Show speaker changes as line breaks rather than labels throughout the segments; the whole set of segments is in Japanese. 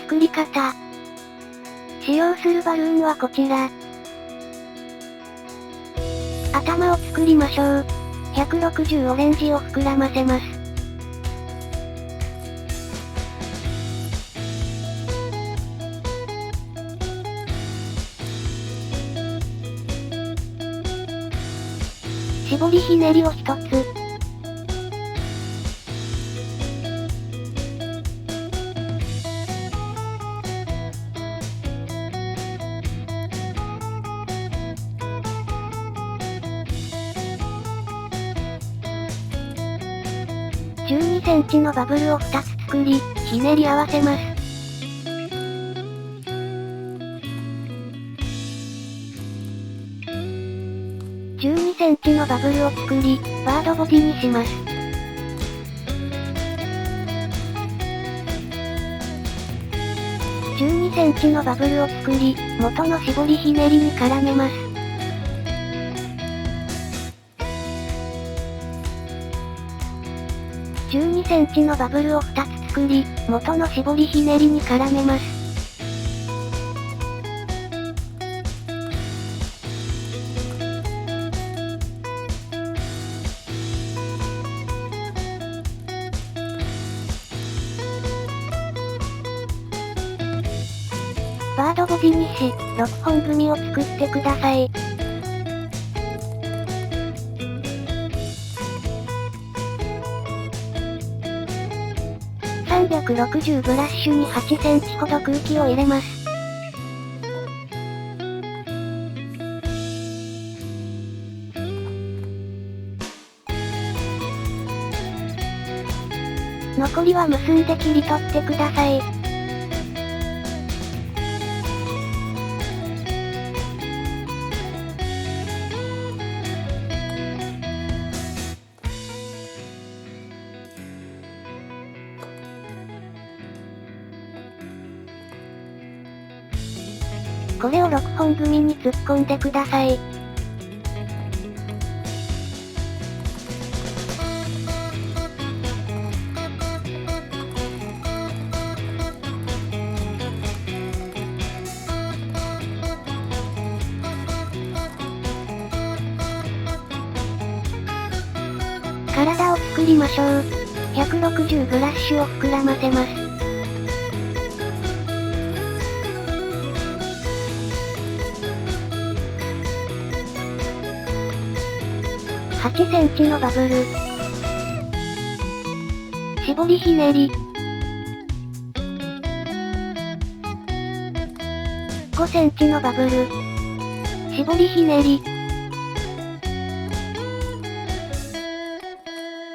作り方。使用するバルーンはこちら。頭を作りましょう。160オレンジを膨らませます。絞りひねりを1つ。12センチのバブルを2つ作り、ひねり合わせます。12センチのバブルを作り、バードボディにします。12センチのバブルを作り、元の絞りひねりに絡めます。12センチのバブルを2つ作り、元の絞りひねりに絡めます。バードボディにし、6本組を作ってください。360ブラッシュに8センチほど空気を入れます。残りは結んで切り取ってください。これを6本組に突っ込んでください。体を作りましょう。160ブラッシュを膨らませます。8センチのバブル。絞りひねり。5センチのバブル。絞りひねり。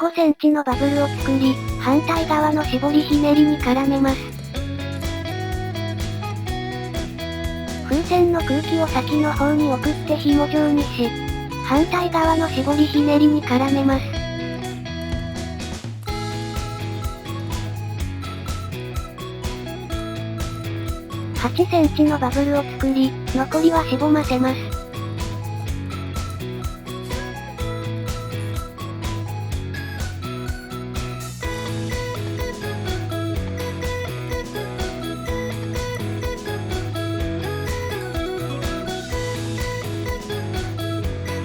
5センチのバブルを作り、反対側の絞りひねりに絡めます。風船の空気を先の方に送って紐状にし、反対側の絞りひねりに絡めます。8センチのバブルを作り、残りはしぼませます。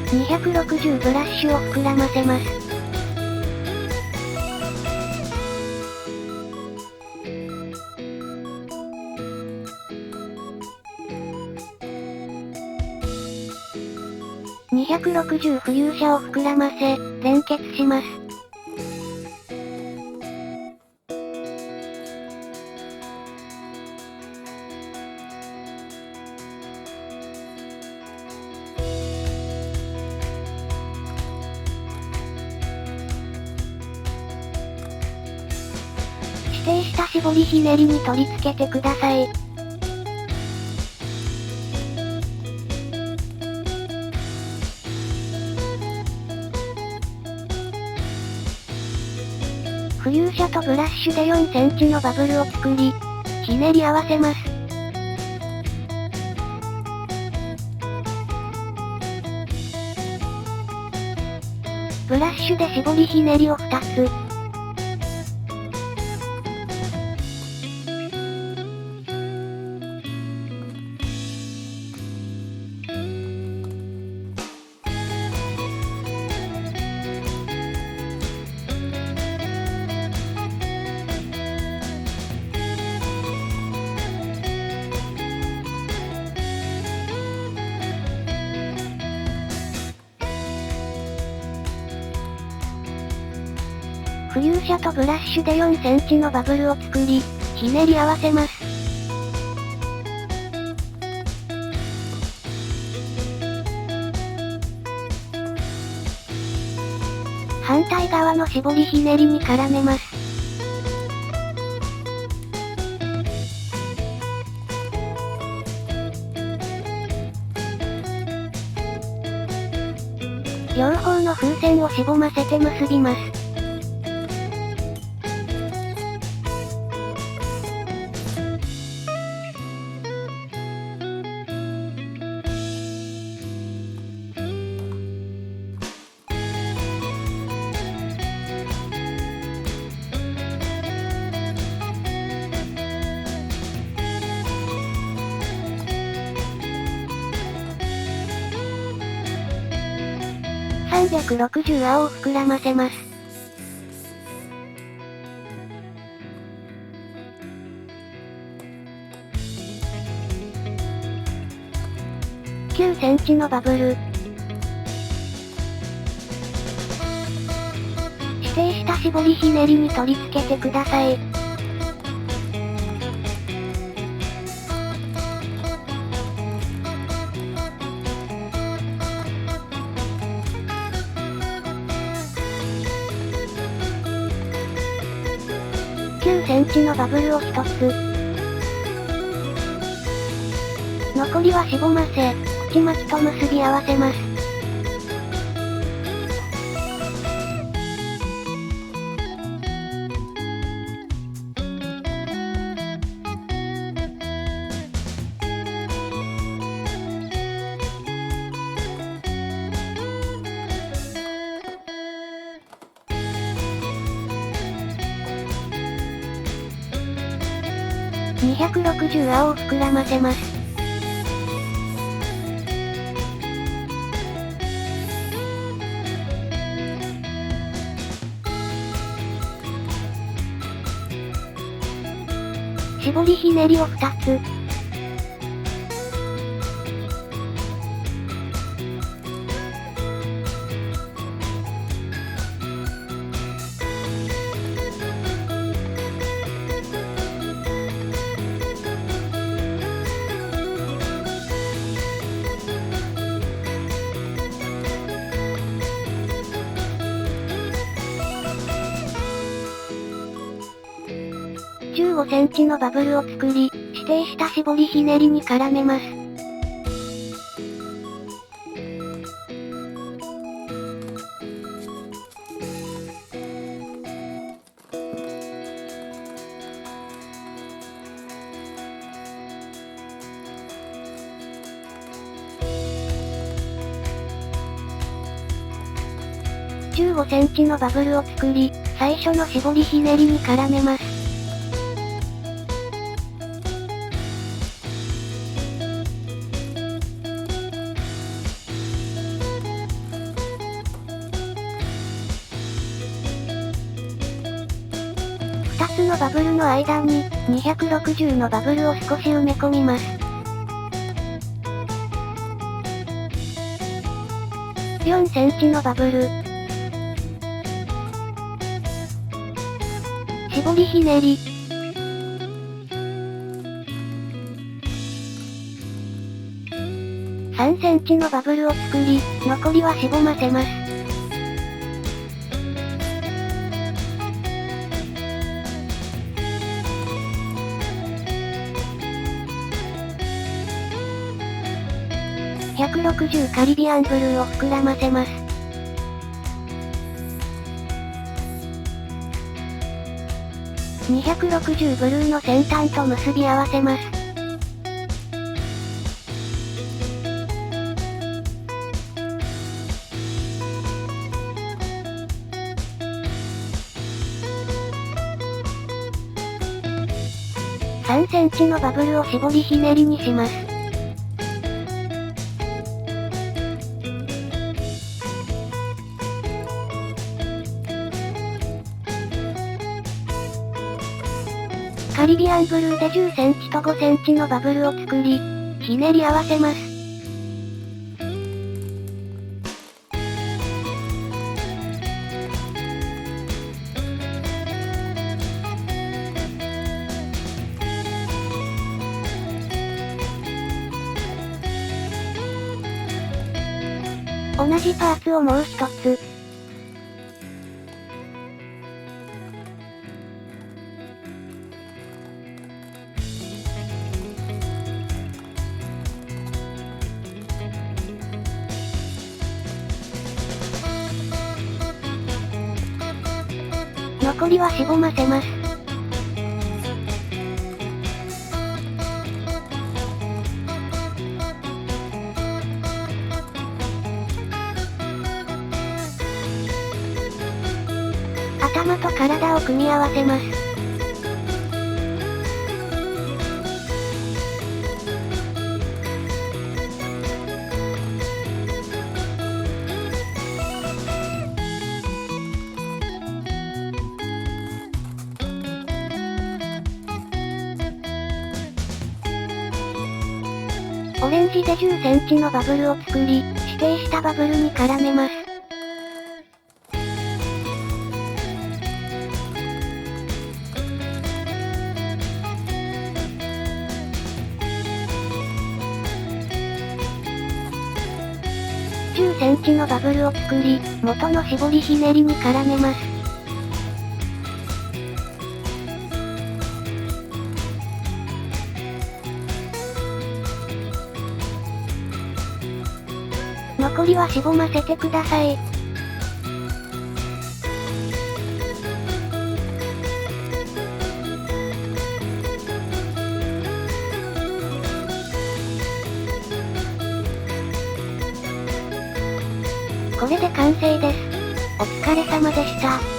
260ブラッシュを膨らませます。260浮遊車を膨らませ、連結します。指定した絞りひねりに取り付けてください。浮遊車とブラッシュで4センチのバブルを作り、ひねり合わせます。ブラッシュで絞りひねりを2つ。浮遊車とブラッシュで4センチのバブルを作り、ひねり合わせます。反対側の絞りひねりに絡めます。両方の風船をしぼませて結びます。360泡を膨らませます。9センチのバブル。指定した絞りひねりに取り付けてください。9センチのバブルを1つ。残りはしぼませ、口巻きと結び合わせます。260泡を膨らませます。絞りひねりを2つ。15センチのバブルを作り、指定した絞りひねりに絡めます。15センチのバブルを作り、最初の絞りひねりに絡めます。2つのバブルの間に、260のバブルを少し埋め込みます。4センチのバブル。絞りひねり。3センチのバブルを作り、残りはしぼませます。160カリビアンブルーを膨らませます。260ブルーの先端と結び合わせます。3センチのバブルを絞りひねりにします。カリビアンブルーで10センチと5センチのバブルを作り、ひねり合わせます。同じパーツをもう一つ。残りはしぼませます。頭と体を組み合わせます。オレンジで10センチのバブルを作り、指定したバブルに絡めます。10センチのバブルを作り、元の絞りひねりに絡めます。残りはしぼませてください。これで完成です。お疲れ様でした。